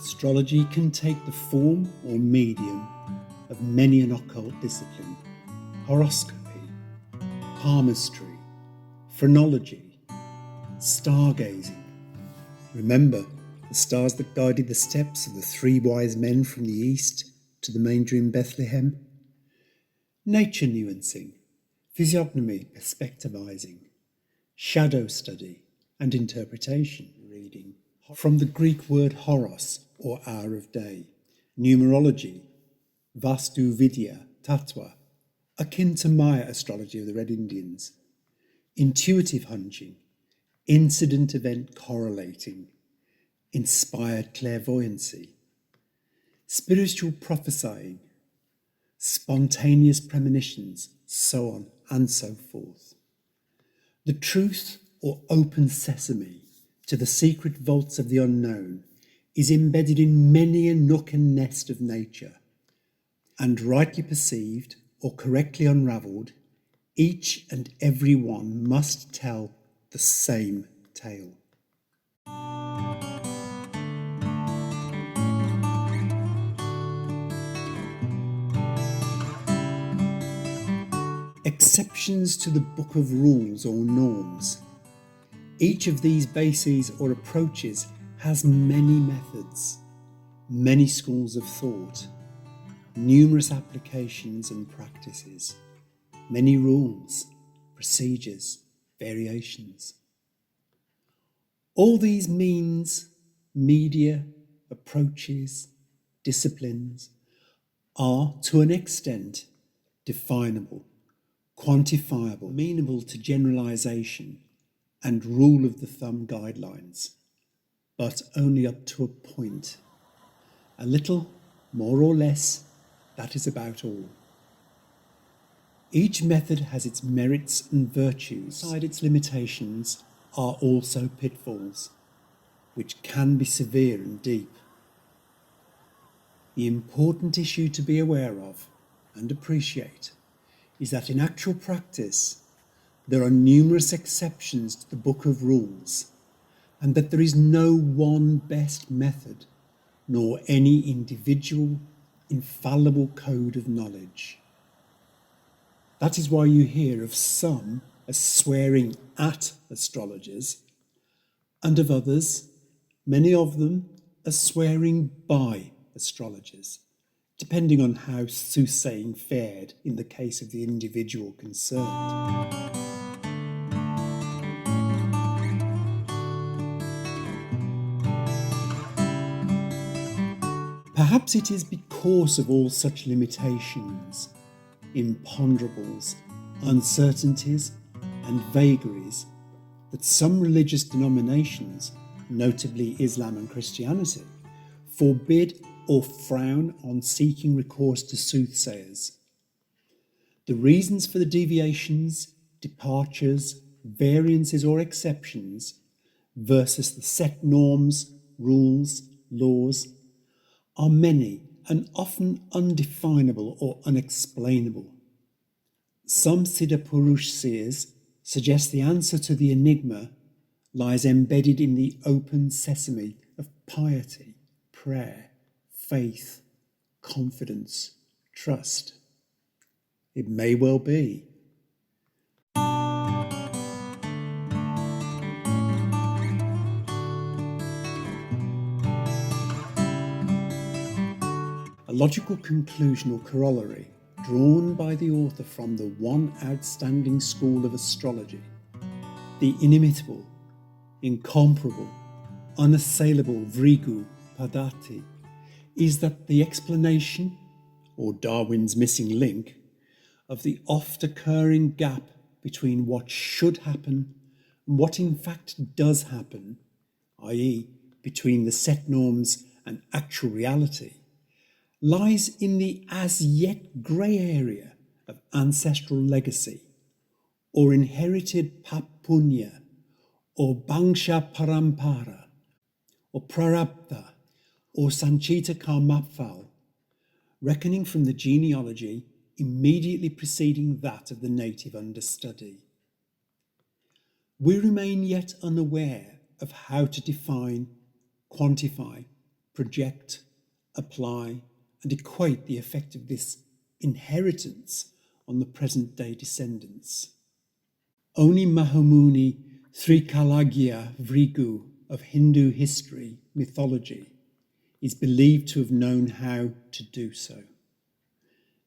Astrology can take the form or medium of many an occult discipline: horoscopy, palmistry, phrenology, stargazing. Remember the stars that guided the steps of the three wise men from the east to the manger in Bethlehem? Nature nuancing, physiognomy perspectivizing, shadow study and interpretation reading. From the Greek word horos, or hour of day, numerology, Vastu Vidya, Tattva, akin to Maya astrology of the Red Indians, intuitive hunching, incident event correlating, inspired clairvoyancy, spiritual prophesying, spontaneous premonitions, so on and so forth. The truth, or open sesame, to the secret vaults of the unknown is embedded in many a nook and nest of nature, and rightly perceived or correctly unravelled, each and every one must tell the same tale. Exceptions to the book of rules or norms. Each of these bases or approaches has many methods, many schools of thought, numerous applications and practices, many rules, procedures, variations. All these means, media, approaches, disciplines are, to an extent, definable, quantifiable, amenable to generalization and rule of the thumb guidelines, but only up to a point. A little, more or less, that is about all. Each method has its merits and virtues. Beside its limitations are also pitfalls, which can be severe and deep. The important issue to be aware of and appreciate is that in actual practice, there are numerous exceptions to the book of rules, and that there is no one best method, nor any individual, infallible code of knowledge. That is why you hear of some as swearing at astrologers, and of others, many of them, as swearing by astrologers, depending on how soothsaying fared in the case of the individual concerned. Perhaps it is because of all such limitations, imponderables, uncertainties, and vagaries that some religious denominations, notably Islam and Christianity, forbid or frown on seeking recourse to soothsayers. The reasons for the deviations, departures, variances or exceptions versus the set norms, rules, laws are many and often undefinable or unexplainable. Some Siddha Purush seers suggest the answer to the enigma lies embedded in the open sesame of piety, prayer, faith, confidence, trust. It may well be. A logical conclusion or corollary drawn by the author from the one outstanding school of astrology, the inimitable, incomparable, unassailable Vrigu Padati, is that the explanation, or Darwin's missing link, of the oft-occurring gap between what should happen and what in fact does happen, i.e. between the set norms and actual reality, lies in the as yet grey area of ancestral legacy, or inherited papunya, or bangsha parampara, or prarabdha, or sanchita karmapal, reckoning from the genealogy immediately preceding that of the native understudy. We remain yet unaware of how to define, quantify, project, apply, and equate the effect of this inheritance on the present-day descendants. Only Mahamuni Srikalagya Vrigu of Hindu history, mythology, is believed to have known how to do so.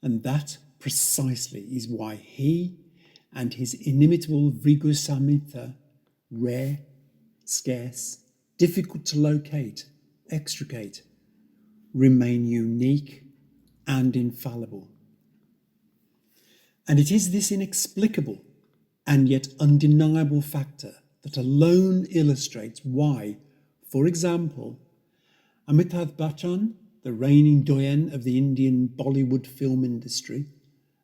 And that precisely is why he and his inimitable Vrigu Samhita, rare, scarce, difficult to locate, extricate, remain unique and infallible. And it is this inexplicable and yet undeniable factor that alone illustrates why, for example, Amitabh Bachchan, the reigning doyen of the Indian Bollywood film industry,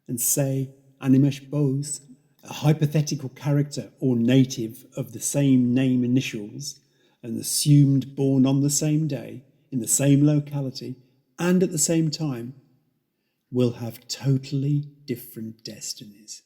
and say Animesh Bose, a hypothetical character or native of the same name initials and assumed born on the same day, in the same locality, and at the same time, will have totally different destinies.